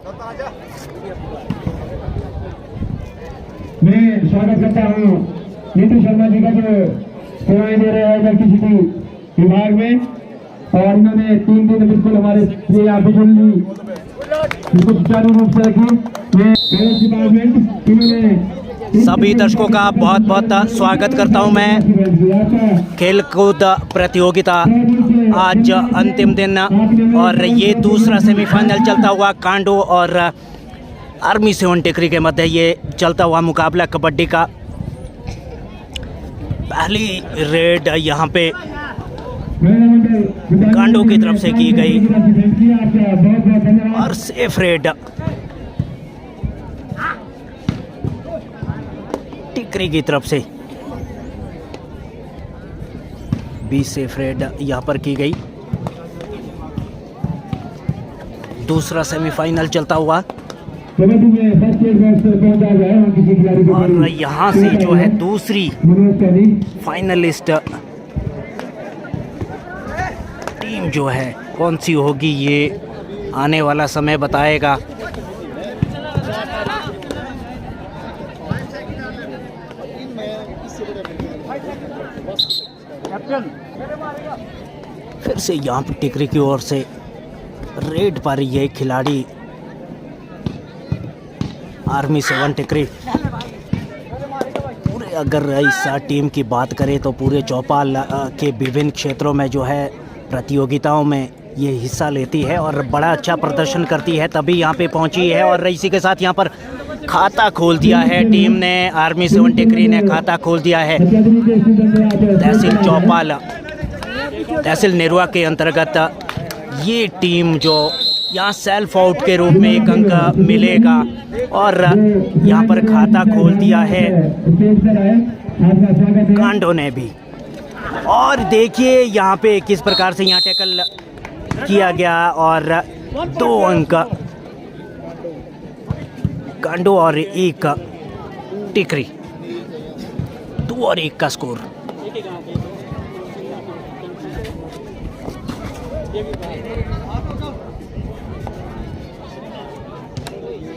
मैं स्वागत करता हूँ नीतू शर्मा जी का, जो सेवाएं दे रहे हैं इलेक्ट्रिसिटी विभाग में, और इन्होंने 3 दिन बिल्कुल हमारे बिल्कुल सुचारू रूप से रखी। डिपार्टमेंट इन्होंने सभी दर्शकों का बहुत बहुत स्वागत करता हूं मैं। खेलकूद प्रतियोगिता आज अंतिम दिन, और ये दूसरा सेमीफाइनल चलता हुआ कांडो और आर्मी 7 टिकरी के मध्य ये चलता हुआ मुकाबला कबड्डी का। पहली रेड यहाँ पे कांडो की तरफ से की गई और सेफ रेड टिकरी की तरफ से भी सेफ रेड यहाँ पर की गई। दूसरा सेमीफाइनल चलता हुआ, और यहाँ से जो है दूसरी फाइनलिस्ट टीम जो है कौन सी होगी, ये आने वाला समय बताएगा। फिर से यहाँ पर टिकरी की ओर से रेड पा रही है खिलाड़ी आर्मी 7 टिकरी। पूरे अगर इस टीम की बात करें तो पूरे चौपाल के विभिन्न क्षेत्रों में जो है प्रतियोगिताओं में ये हिस्सा लेती है और बड़ा अच्छा प्रदर्शन करती है, तभी यहाँ पे पहुँची है। और इसी के साथ यहाँ पर खाता खोल दिया है टीम ने, आर्मी 7 टिकरी ने खाता खोल दिया है। तहसील चौपाल, तहसील नेरुआ के अंतर्गत ये टीम जो यहाँ सेल्फ आउट के रूप में 1 अंक मिलेगा, और यहाँ पर खाता खोल दिया है कांडो ने भी। और देखिए यहाँ पे किस प्रकार से यहाँ टैकल किया गया, और 2 अंक कांडो और 1 टिकरी, 2 और 1 का स्कोर।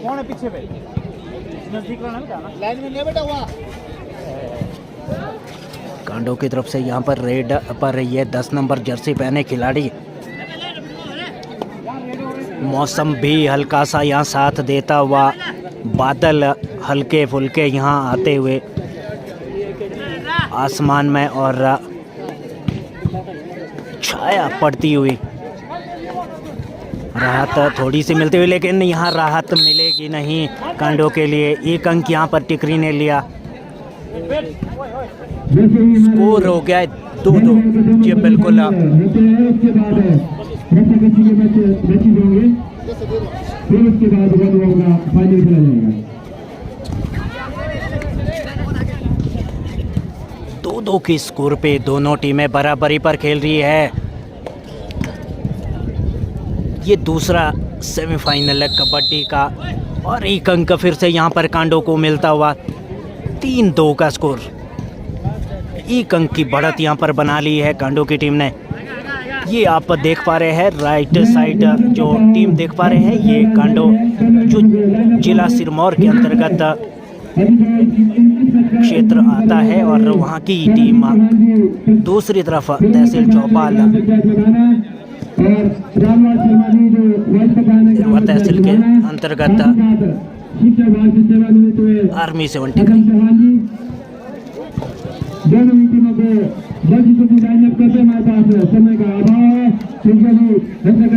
कौन है पीछे पे? नजदीक लाइन में नहीं बैठा हुआ। कांडो की तरफ से यहाँ पर रेड पर रही है 10 नंबर जर्सी पहने खिलाड़ी। मौसम भी हल्का सा यहाँ साथ देता हुआ, बादल हल्के फुल्के यहाँ आते हुए आसमान में, और छाया पड़ती हुई, राहत थोड़ी सी मिलती हुई, लेकिन यहाँ राहत मिलेगी नहीं कांडो के लिए। 1 अंक यहाँ पर टिकरी ने लिया। स्कोर हो गया है 2-2। जी बिल्कुल, दो की स्कोर पे दोनों टीमें बराबरी पर खेल रही है। ये दूसरा सेमीफाइनल है कबड्डी का, और 1 अंक फिर से यहाँ पर कांडो को मिलता हुआ। 3-2 का स्कोर, 1 अंक की बढ़त यहाँ पर बना ली है कांडो की टीम ने। ये आप देख पा रहे हैं राइट साइड, जो टीम देख पा रहे हैं ये कांडो जो जिला सिरमौर के अंतर्गत क्षेत्र आता है, और वहाँ की टीम दूसरी तरफ तहसील चौपाल तहसील के अंतर्गत आर्मी 7 टिकरी।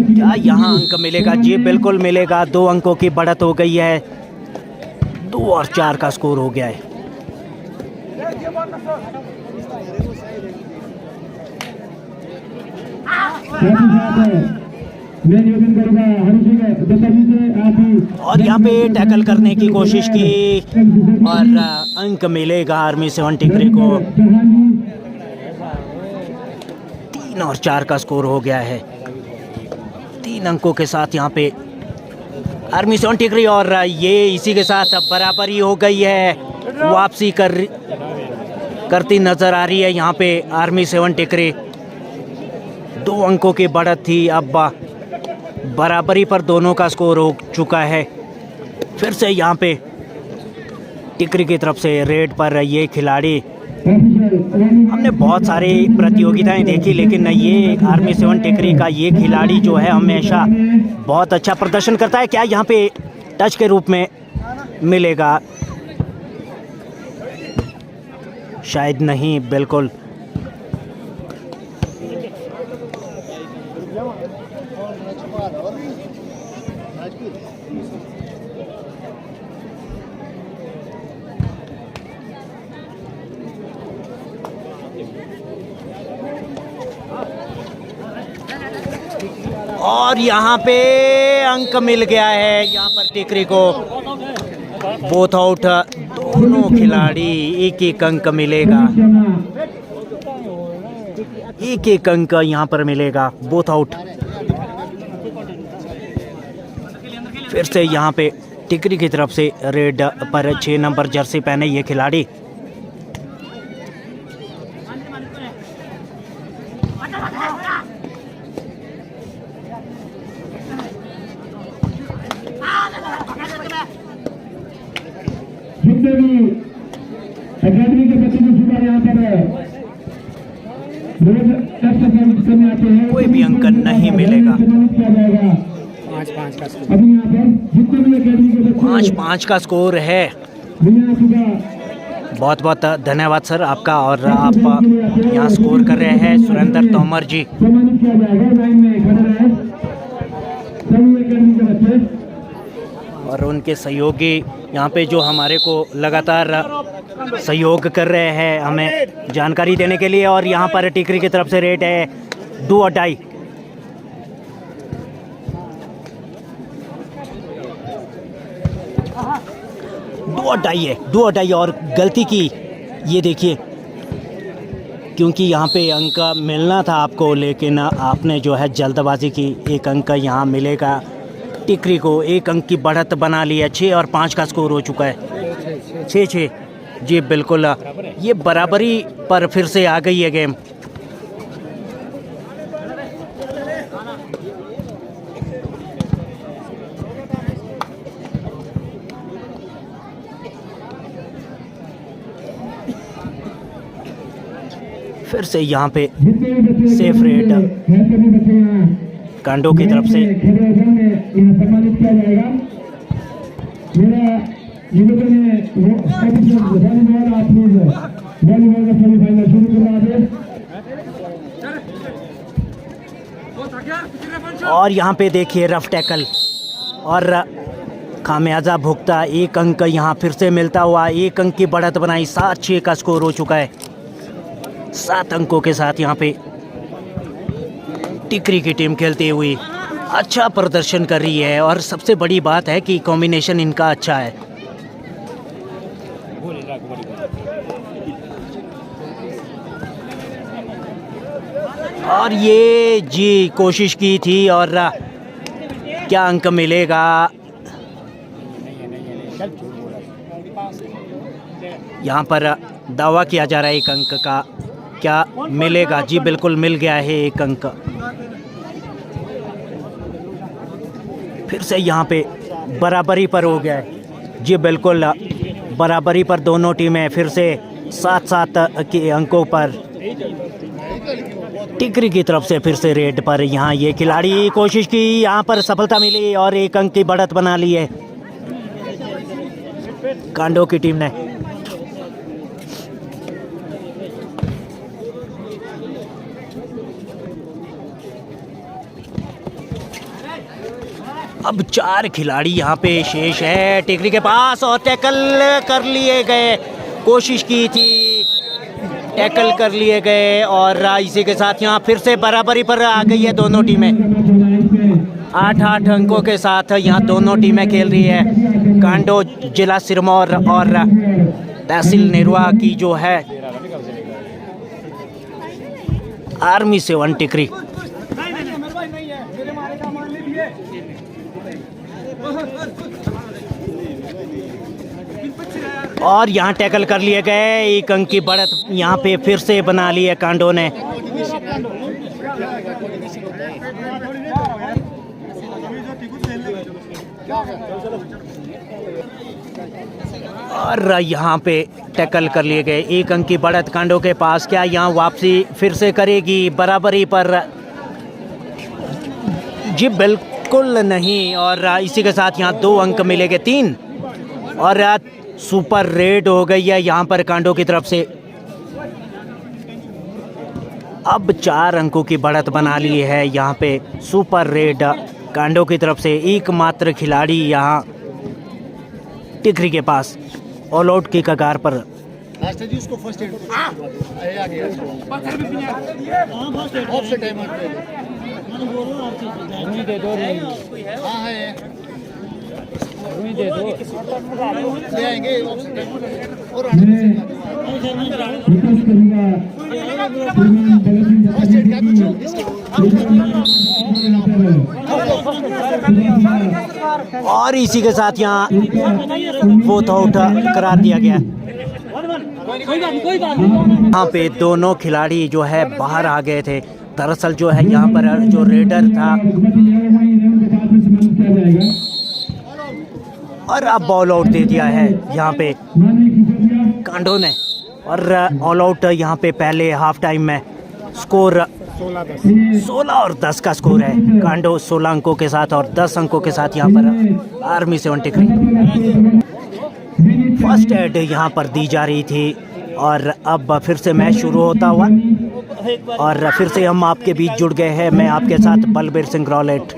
क्या यहाँ अंक मिलेगा? जी बिल्कुल मिलेगा। 2 अंकों की बढ़त हो गई है, 2 और 4 का स्कोर हो गया है। और यहाँ पे टैकल करने की कोशिश की, और अंक मिलेगा आर्मी 7 टिकरी को। 3 और 4 का स्कोर हो गया है। 3 अंकों के साथ यहाँ पे आर्मी 7 टिकरी, और ये इसी के साथ बराबरी हो गई है। वापसी करती नजर आ रही है यहाँ पे आर्मी 7 टिकरी। 2 अंकों की बढ़त थी, अब बराबरी पर दोनों का स्कोर हो चुका है। फिर से यहाँ पे टिकरी की तरफ से रेड पर ये खिलाड़ी, हमने बहुत सारी प्रतियोगिताएं देखी लेकिन ये आर्मी 7 टिकरी का ये खिलाड़ी जो है हमेशा बहुत अच्छा प्रदर्शन करता है। क्या यहाँ पे टच के रूप में मिलेगा? शायद नहीं, बिल्कुल और यहाँ पे अंक मिल गया है यहाँ पर टिकरी को। बोथ आउट, दोनों खिलाड़ी एक एक अंक मिलेगा, एक एक अंक यहाँ पर मिलेगा। Both out. फिर से यहाँ पे टिकरी की तरफ से रेड पर 6 नंबर जर्सी पहने ये खिलाड़ी। जितने भी अकेडमी के बच्चे जो सुबह यहाँ पर रोज एक्सरसाइज करने आते हैं, कोई भी अंक नहीं मिलेगा। किया जाएगा। अभी यहाँ पर जितने भी अकेडमी के बच्चे 5-5 का स्कोर है। यहाँ सुबह बहुत बहुत धन्यवाद सर आपका। और आप यहाँ स्कोर कर रहे हैं सुरेंद्र तोमर जी। सम्मानित किया जाएगा। लाइन में खड़े रहे सभी अकेडमी के बच्चे और उनके सहयोगी यहाँ पे जो हमारे को लगातार सहयोग कर रहे हैं हमें जानकारी देने के लिए। और यहाँ पर टिकरी की तरफ से रेट है डू और डाई। डू और डाई और गलती की, ये देखिए, क्योंकि यहाँ पे अंक मिलना था आपको लेकिन आपने जो है जल्दबाजी की। एक अंक यहाँ मिलेगा टिकरी को। एक अंक की बढ़त बना ली है। 6 और 5 का स्कोर हो चुका है। 6-6 जी बिल्कुल। ये बराबरी पर फिर से आ गई है गेम। फिर से यहाँ पे सेफ रेड कांडो की तरफ से। सम्मानित किया जाएगा। मेरा निवेदन है वॉलीबॉल आप लोग वॉलीबॉल का सेमीफाइनल शुरू करवा दें। और यहाँ पे देखिए रफ टैकल और खामियाजा भुगता। एक अंक यहाँ फिर से मिलता हुआ। एक अंक की बढ़त बनाई। 7-6 का स्कोर हो चुका है। 7 अंकों के साथ यहाँ पे टिकरी की टीम खेलती हुई अच्छा प्रदर्शन कर रही है। और सबसे बड़ी बात है कि कॉम्बिनेशन इनका अच्छा है। और ये जी कोशिश की थी और क्या अंक मिलेगा? यहाँ पर दावा किया जा रहा है एक अंक का। क्या मिलेगा? जी बिल्कुल मिल गया है एक अंक। फिर से यहाँ पे बराबरी पर हो गया है। जी बिल्कुल बराबरी पर दोनों टीमें फिर से 7-7 के अंकों पर। टिकरी की तरफ से फिर से रेड पर यहाँ ये खिलाड़ी कोशिश की, यहाँ पर सफलता मिली और एक अंक की बढ़त बना ली है कांडो की टीम ने। अब 4 खिलाड़ी यहाँ पे शेष है टिकरी के पास और टैकल कर लिए गए। कोशिश की थी, टैकल कर लिए गए और इसी के साथ यहाँ फिर से बराबरी पर आ गई है दोनों टीमें। 8-8 अंकों के साथ यहाँ दोनों टीमें खेल रही है। कांडो जिला सिरमौर और तहसील नेरुआ की जो है आर्मी 7 टिकरी। और यहाँ टैकल कर लिए गए। एक अंक की बढ़त यहाँ पे फिर से बना ली है कांडो ने। और यहाँ पे टैकल कर लिए गए। 1 अंक की बढ़त कांडो के पास। क्या यहाँ वापसी फिर से करेगी बराबरी पर? जी बिल्कुल नहीं। और इसी के साथ यहाँ 2 अंक मिलेंगे, 3। और सुपर रेड हो गई है यहाँ पर कांडो की तरफ से। अब 4 अंकों की बढ़त बना ली है यहाँ पे सुपर रेड कांडो की तरफ से। एकमात्र खिलाड़ी यहाँ टिकरी के पास ऑल आउट की कगार पर। और इसी के साथ यहाँ फोर्थ आउट करार दिया गया। यहाँ पे दोनों खिलाड़ी जो है बाहर आ गए थे। दरअसल जो है यहाँ पर जो रेडर था और अब बॉल आउट दे दिया है यहाँ पे कांडो ने। और ऑल आउट यहाँ पे पहले हाफ टाइम में स्कोर 16 और 10 का स्कोर है। कांडो 16 अंकों के साथ और 10 अंकों के साथ यहाँ पर आर्मी 7 टिकरी। फर्स्ट एड यहाँ पर दी जा रही थी और अब फिर से मैच शुरू होता हुआ। और फिर से हम आपके बीच जुड़ गए हैं। मैं आपके साथ बलबीर सिंह रॉलेट।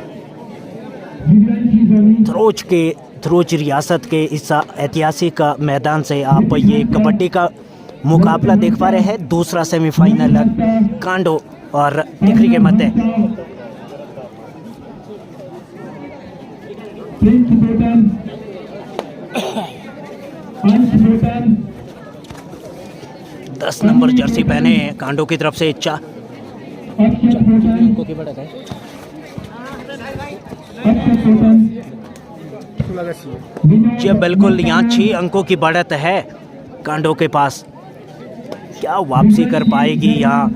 थ्रोच रियासत के इस ऐतिहासिक मैदान से आप ये कबड्डी का मुकाबला देख पा रहे हैं। दूसरा सेमीफाइनल कांडो और टिकरी के मध्य। दस नंबर जर्सी पहने कांडो की तरफ से 4 अंकों की बढ़त है। जी बिल्कुल, यहाँ 6 अंकों की बढ़त है कांडो के पास। क्या वापसी कर पाएगी यहाँ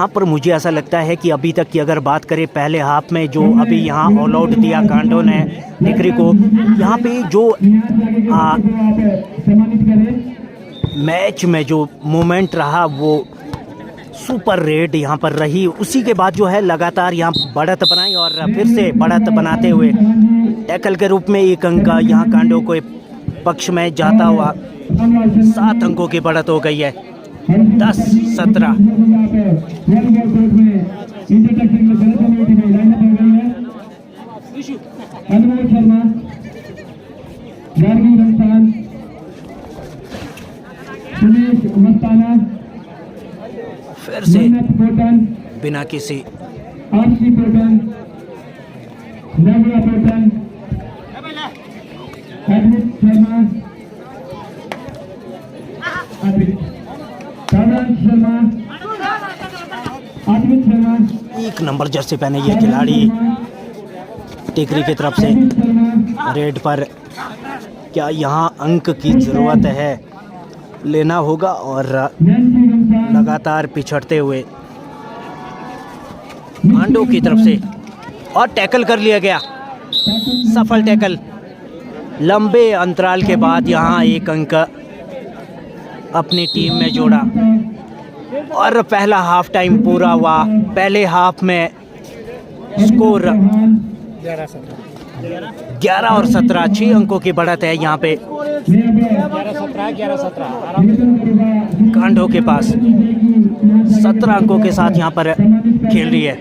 पर? मुझे ऐसा लगता है कि अभी तक की अगर बात करें पहले हाफ में जो अभी यहाँ ऑल आउट दिया कांडो ने टिकरी को, यहाँ पे जो मैच में जो मोमेंट रहा वो सुपर रेड यहाँ पर रही। उसी के बाद जो है लगातार यहाँ बढ़त बनाई और फिर से बढ़त बनाते हुए टैकल के रूप में 1 अंक यहाँ कांडो को पक्ष में जाता हुआ 7 अंकों की बढ़त हो गई है। 10-17। फिर से बिना किसी एक नंबर जर्सी पहने ये खिलाड़ी टिकरी की तरफ से रेड पर। क्या यहाँ अंक की ज़रूरत है? लेना होगा। और लगातार पिछड़ते हुए कांडो की तरफ से और टैकल कर लिया गया। सफल टैकल। लंबे अंतराल के बाद यहाँ 1 अंक अपनी टीम में जोड़ा। और पहला हाफ टाइम पूरा हुआ। पहले हाफ में स्कोर 11 और 17, 6 अंकों की बढ़त है यहाँ पे 11-17 कांडो के पास। 17 अंकों के साथ यहाँ पर खेल रही है।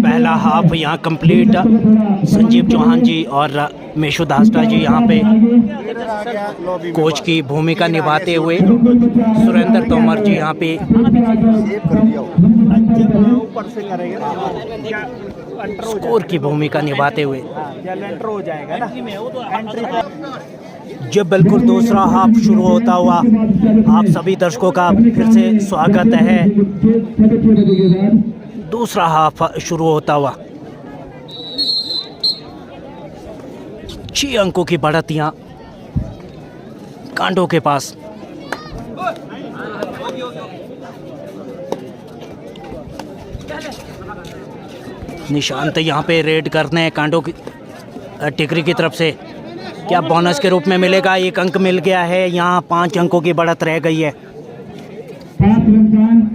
पहला हाफ यहाँ कंप्लीट। संजीव चौहान जी और मेशु दास्टा जी यहाँ पे कोच की भूमिका निभाते हुए, सुरेंद्र तोमर जी यहाँ पे स्कोर की भूमिका निभाते हुए। जब बिल्कुल दूसरा हाफ शुरू होता हुआ आप सभी दर्शकों का फिर से स्वागत है। दूसरा हाफ शुरू होता हुआ 6 अंकों की बढ़त यहाँ कांडो के पास। निशांत यहाँ पे रेड करने हैं कांडो की टिकरी की तरफ से। क्या बोनस के रूप में मिलेगा? 1 अंक मिल गया है। यहाँ 5 अंकों की बढ़त रह गई है। 5 रमजान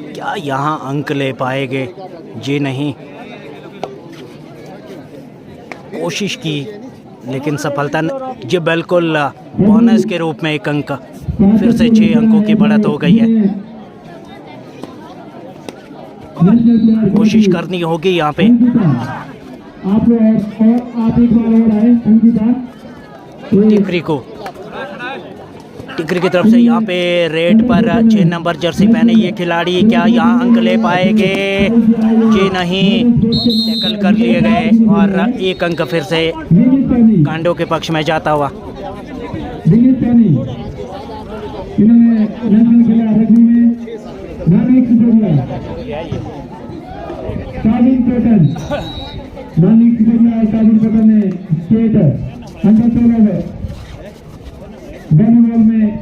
क्या यहाँ अंक ले पाएंगे? जी नहीं, कोशिश की लेकिन सफलता जी बिल्कुल बोनस के रूप में 1 अंक। फिर से 6 अंकों की बढ़त हो गई है। कोशिश करनी होगी यहाँ पे। आप एक बार और आए अंकिता टिकरी की तरफ से यहाँ पे रेड पर 6 नंबर जर्सी पहने ये खिलाड़ी। क्या यहाँ अंक ले पाएंगे? जी नहीं, टैकल कर लिए गए और 1 अंक फिर से कांडो के पक्ष में जाता हुआ।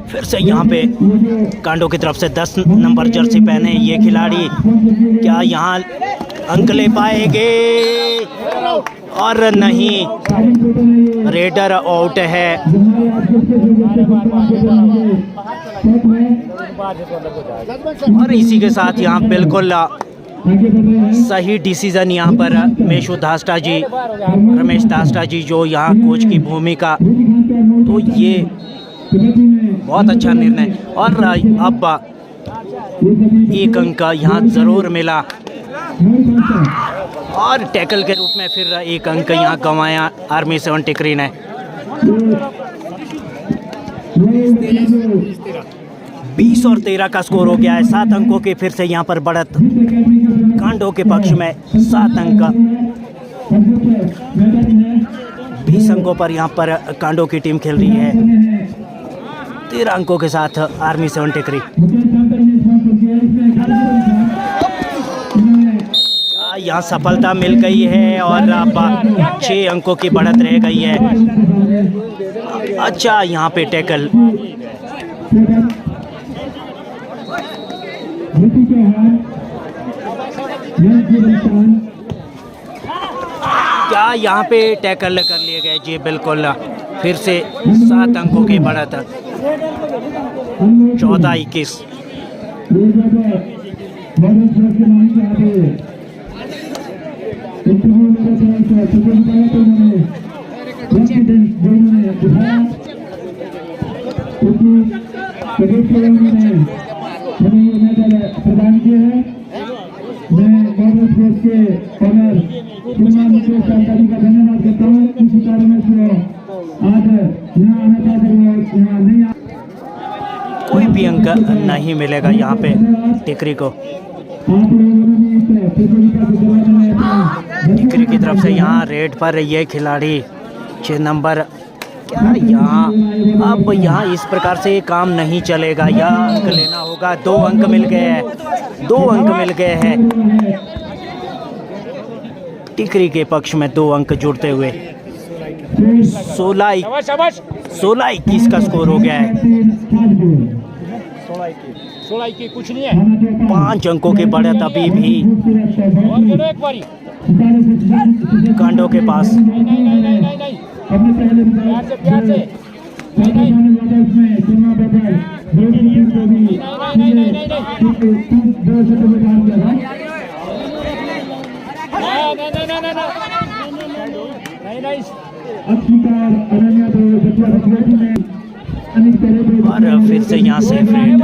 फिर से यहाँ पे कांडो की तरफ से 10 नंबर जर्सी पहने ये खिलाड़ी। क्या यहाँ अंक ले पाएंगे? और नहीं, रेडर आउट है। और इसी के साथ यहाँ बिल्कुल सही डिसीजन यहाँ पर रमेश दास्टा जी जो यहाँ कोच की भूमिका, तो ये बहुत अच्छा निर्णय। और अब 1 अंक यहाँ ज़रूर मिला और टैकल के रूप में फिर 1 अंक यहाँ गंवाया आर्मी 7 टिकरी ने। 20 और 13 का स्कोर हो गया है। 7 अंकों की फिर से यहाँ पर बढ़त कांडो के पक्ष में। 7 अंक 20 अंकों पर यहाँ पर कांडो की टीम खेल रही है। 13 अंकों के साथ आर्मी 7 टिकरी। यहाँ सफलता मिल गई है और अब 6 अंकों की बढ़त रह गई है। अच्छा, यहाँ पे टैकल। क्या यहाँ पे टैकल कर लिए गए? जी बिल्कुल। फिर से 7 अंकों की बढ़त। 14-21। प्रदान किए हैं। मैं कांग्रेस फोर्स के ऑनर श्रीमान मुकेश सरकारी का धन्यवाद करता हूँ। इसी कारण से आज यहाँ आना चाहते यहाँ नहीं। कोई भी अंक नहीं मिलेगा यहाँ पे टिकरी को। टिकरी की तरफ से यहाँ रेड पर ये खिलाड़ी 6 नंबर। क्या यहाँ अब यहाँ इस प्रकार से काम नहीं चलेगा। यहाँ अंक लेना होगा। 2 अंक मिल गए हैं। 2 अंक मिल गए हैं टिकरी के पक्ष में। 2 अंक जुड़ते हुए 16-21 का स्कोर हो गया है। 16 कुछ नहीं है। 5 अंकों की बढ़त अभी भी कांडो के पास। प्यार से और फिर से यहाँ से रेड।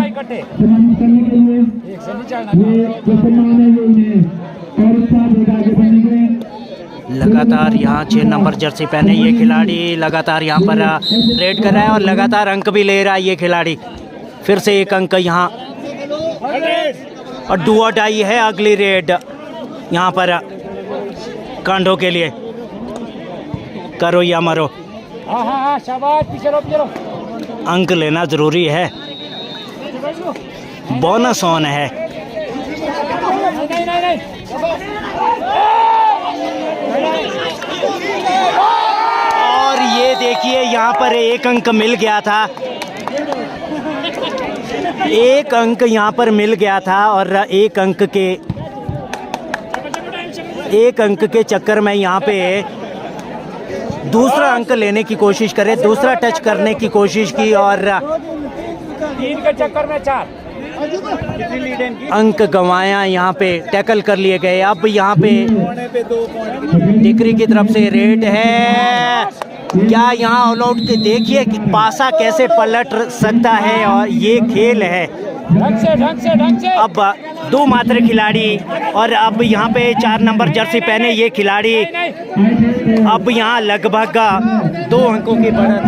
लगातार यहाँ 6 नंबर जर्सी पहने ये खिलाड़ी लगातार यहाँ पर रेड कर रहा है और लगातार अंक भी ले रहा है ये खिलाड़ी। फिर से 1 अंक यहाँ और डू और डाई है अगली रेड यहाँ पर कांडो के लिए। करो या मरो। हाँ हाँ हाँ शाबाश पीछे रो अंक लेना ज़रूरी है, बोनस ऑन है। नहीं और ये देखिए यहाँ पर एक अंक मिल गया था, एक अंक यहाँ पर मिल गया था और एक अंक के चक्कर में यहाँ पे दूसरा अंक लेने की कोशिश करे, दूसरा टच करने की कोशिश की और 3 के चक्कर में 4 कितनी लीड है इनकी? अंक गंवाया, यहाँ पे टैकल कर लिए गए। अब यहाँ पे टिकरी की तरफ से रेड है, क्या यहाँ ऑल आउट के देखिए कि पासा कैसे पलट सकता है और ये खेल है। ढंग से अब 2 मात्र खिलाड़ी और अब यहाँ पे 4 नंबर जर्सी पहने ये खिलाड़ी, अब यहाँ लगभग 2 अंकों की बढ़त,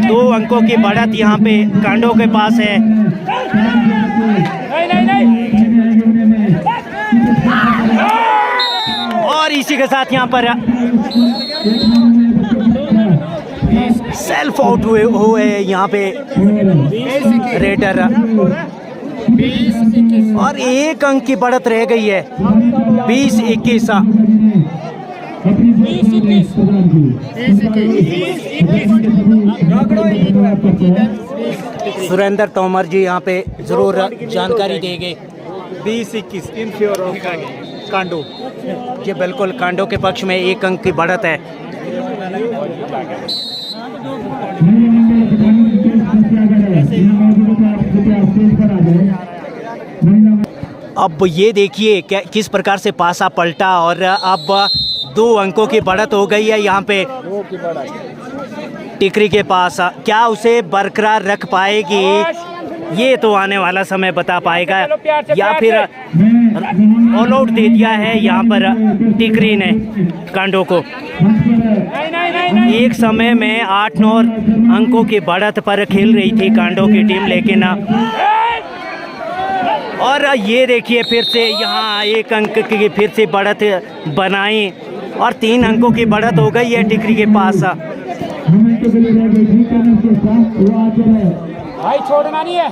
2 अंकों की बढ़त यहाँ पे कांडो के पास है। और इसी के साथ यहाँ पर सेल्फ आउट हुए यहाँ पे रेडर और 1 अंक की बढ़त रह गई है, 20-21। सुरेंद्र तोमर जी यहाँ पे जरूर जानकारी देंगे। 20-21 इन फेवर ऑफ कांडो। जी बिल्कुल, कांडो के पक्ष में 1 अंक की बढ़त है। अब ये देखिए किस प्रकार से पासा पलटा और अब 2 अंकों की बढ़त हो गई है यहाँ पे टिकरी के पास। क्या उसे बरकरार रख पाएगी, ये तो आने वाला समय बता पाएगा, या फिर ऑल आउट दे दिया है यहाँ पर टिकरी ने कांडो को। एक समय में 8-9 अंकों की बढ़त पर खेल रही थी कांडो की टीम, लेकिन और ये देखिए फिर से यहाँ 1 अंक की फिर से बढ़त बनाई और 3 अंकों की बढ़त हो गई है टिकरी के पास। भाई छोड़ना नहीं है।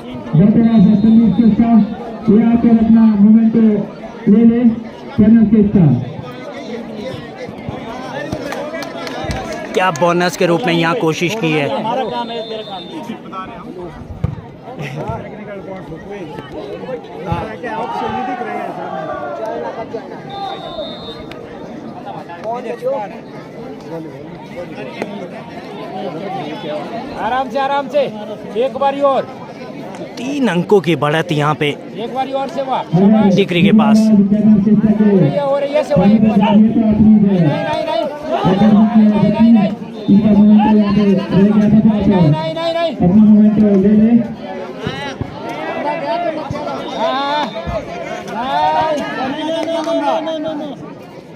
क्या बोनस के रूप में यहाँ कोशिश की है। आराम से एक बारी और 3 अंकों की बढ़त यहाँ पे एक बारी और से वाह टिकरी के पास। हो रही है से वाह एक बारी।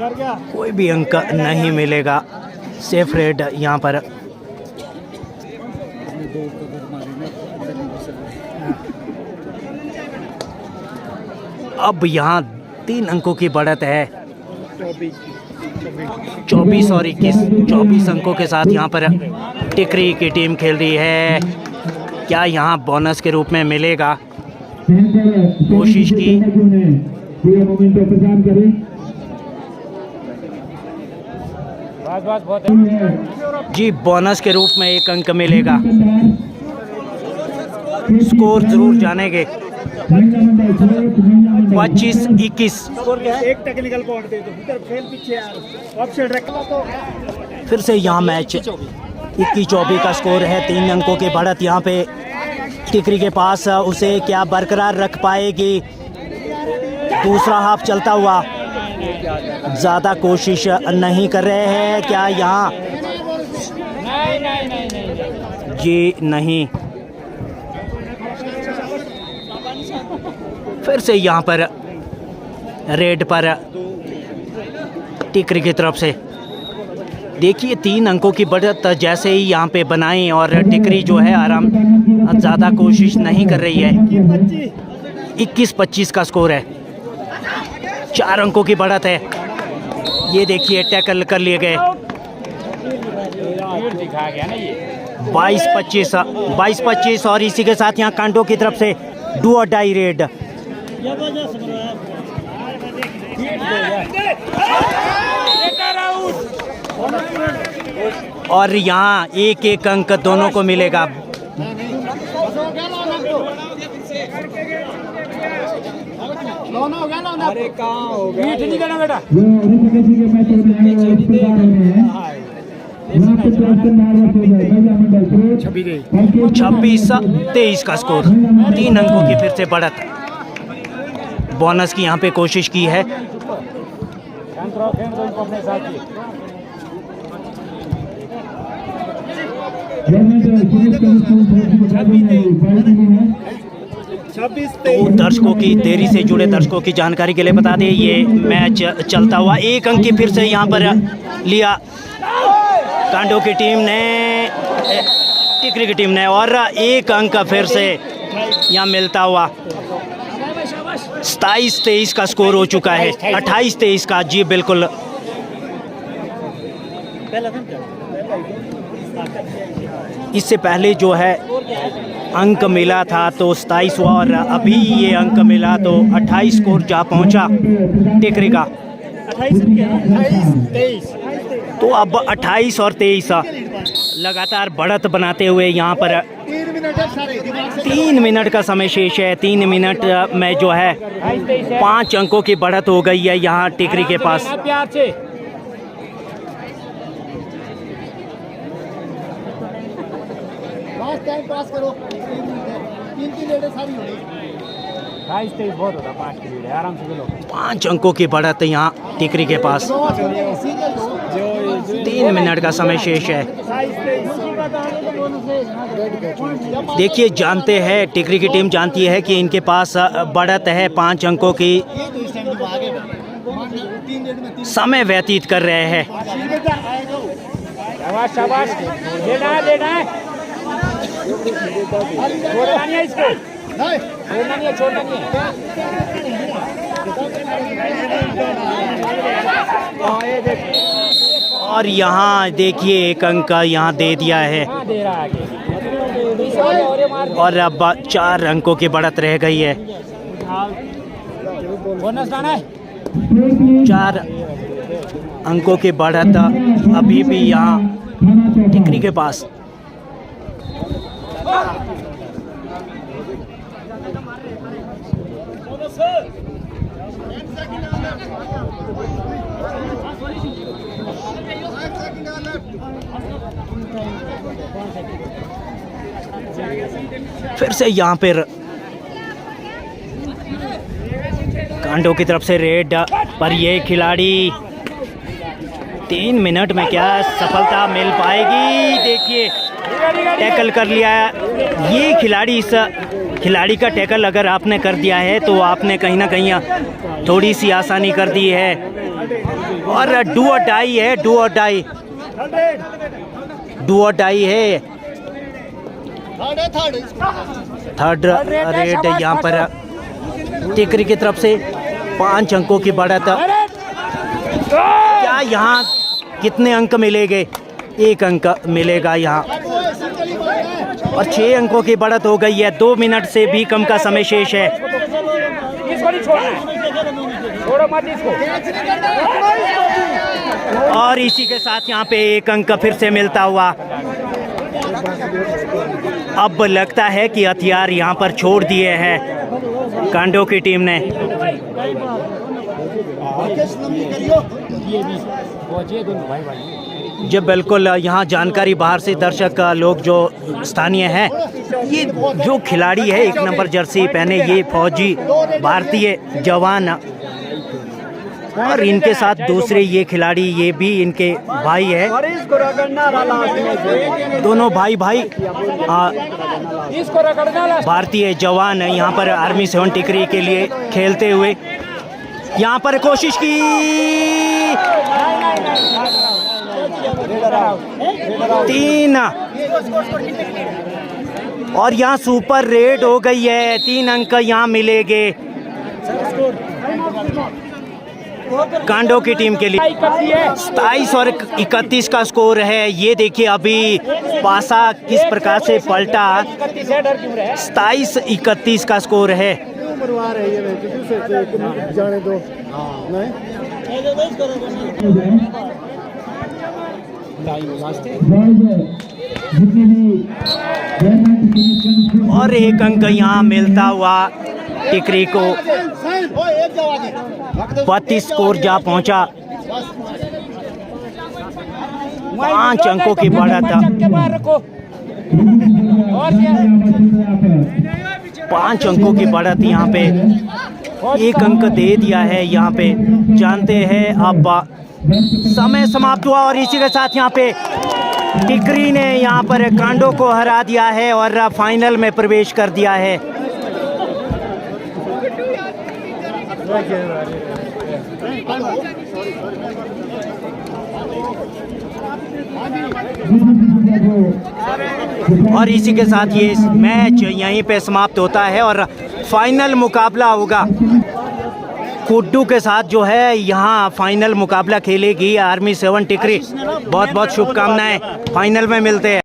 नहीं कोई भी अंक नहीं मिलेगा, सेफ रेड यहाँ पर। अब यहाँ 3 अंकों की बढ़त है, 24 और 21, 24 अंकों के साथ यहाँ पर टिकरी की टीम खेल रही है। क्या यहाँ बोनस के रूप में मिलेगा, कोशिश की। जी बोनस के रूप में 1 अंक मिलेगा, स्कोर जरूर जानेंगे 25-21। एक टेक्निकल पॉइंट दे दो, इधर खेल पीछे यार ऑफसाइड रखना तो। फिर से यहाँ मैच 21-24 का स्कोर है, 3 अंकों की बढ़त यहाँ पे टिकरी के पास। उसे क्या बरकरार रख पाएगी, दूसरा हाफ चलता हुआ, ज़्यादा कोशिश नहीं कर रहे हैं। क्या यहाँ जी नहीं, फिर से यहाँ पर रेड पर टिकरी की तरफ से। देखिए 3 अंकों की बढ़त जैसे ही यहाँ पे बनाई और टिकरी जो है आराम ज़्यादा कोशिश नहीं कर रही है। 21-25 का स्कोर है, 4 अंकों की बढ़त है। ये देखिए टैकल कर लिए गए। दिखा गया ना ये 22-25 और इसी के साथ यहाँ कांडो की तरफ से डू और डाई रेड। और यहाँ एक अंक दोनों को मिलेगा। अरे कहाँ हो गया नहीं करना बेटा जो ऋषिकेश के मैच हो रहे हैं वो इस प्रकार हो रहे हैं। यहाँ पे चौहत्तर मार्च हो गए महिला मंडल को 26-23 का स्कोर। 3 अंकों की फिर से बढ़त। बोनस की यहाँ पे कोशिश की है। अपने साथ ही तो दर्शकों की, देरी से जुड़े दर्शकों की जानकारी के लिए बता दें, ये मैच चलता हुआ 1 अंक की फिर से यहाँ पर लिया कांडो की टीम ने, टिकरी की टीम ने, और 1 अंक फिर से यहाँ मिलता हुआ। 27-23 का स्कोर हो चुका है। 28-23 का, जी बिल्कुल। इससे पहले जो है अंक मिला था तो 27 हुआ, और अभी ये अंक मिला तो 28 स्कोर जा पहुंचा टिकरी का। 23 तो अब 28 और 23 लगातार बढ़त बनाते हुए यहाँ पर 3 मिनट का समय शेष है। 3 मिनट में जो है 5 अंकों की बढ़त हो गई है यहाँ टिकरी के पास। प्यार से टाइम पास करो। 3 रेडें सारी हो गई। 23 बहुत होता, 5 की लीड है, आराम से खेलो। 5 अंकों की बढ़त यहाँ टिकरी के पास। 3 मिनट का समय शेष है। देखिए, जानते हैं, टिकरी की टीम जानती है कि इनके पास बढ़त है 5 अंकों की। समय व्यतीत कर रहे हैं। शाबाश शाबाश, लेना है छोड़ना नहीं है इसको, छोड़ना नहीं है, छोड़ना नहीं है। और यहाँ देखिए 1 अंक यहाँ दे दिया है, और अब 4 अंकों की बढ़त रह गई है। बोनस डाना है। 4 अंकों की बढ़त अभी भी यहाँ टिकरी के पास। फिर से यहाँ पर कांडो की तरफ से रेड पर ये खिलाड़ी 3 मिनट में क्या सफलता मिल पाएगी। देखिए, टैकल कर लिया है ये खिलाड़ी। इस खिलाड़ी का टैकल अगर आपने कर दिया है तो आपने कहीं ना कहीं थोड़ी सी आसानी कर दी है। और डू और डाई है, डू और डाई, डू और डाई है। थर्ड रेड यहाँ पर टिकरी की तरफ से 5 अंकों की बढ़त। क्या यहाँ कितने अंक मिलेंगे? 1 अंक मिलेगा यहाँ, और 6 अंकों की बढ़त हो गई है। 2 मिनट से भी कम का समय शेष है। इसको नहीं छोड़ना है, छोड़ो मत इसको। और इसी के साथ यहाँ पे 1 अंक फिर से मिलता हुआ। अब लगता है कि हथियार यहाँ पर छोड़ दिए हैं कांडो की टीम ने। जी बिल्कुल, यहाँ जानकारी बाहर से दर्शक लोग जो स्थानीय हैं, ये जो खिलाड़ी है 1 नंबर जर्सी पहने, ये फौजी भारतीय जवान, और इनके साथ दूसरे ये खिलाड़ी, ये भी इनके भाई है। दोनों भाई भारतीय जवान यहाँ पर आर्मी 7 टिकरी के लिए खेलते हुए। यहाँ पर कोशिश की, तीन, और यहाँ सुपर रेड हो गई है। 3 अंक यहाँ मिलेंगे। कांडो की टीम के लिए 27 और 31 का स्कोर है। ये देखिए अभी पासा किस प्रकार से पलटा। 27-31 का स्कोर है। जाने दो और एक अंक यहाँ मिलता हुआ टिकरी को। 32 स्कोर जा पहुंचा। 5 अंकों की बढ़त। 5 अंकों की बढ़त यहाँ पे। 1 अंक दे दिया है यहाँ पे। जानते हैं अब समय समाप्त हुआ और इसी के साथ यहाँ पे टिकरी ने यहाँ पर कांडो को हरा दिया है और फाइनल में प्रवेश कर दिया है। और इसी के साथ ये मैच यहीं पे समाप्त होता है और फाइनल मुकाबला होगा कुड्डू के साथ जो है यहाँ फाइनल मुकाबला खेलेगी आर्मी 7 टिकरी। बहुत बहुत शुभकामनाएं। फाइनल में मिलते हैं।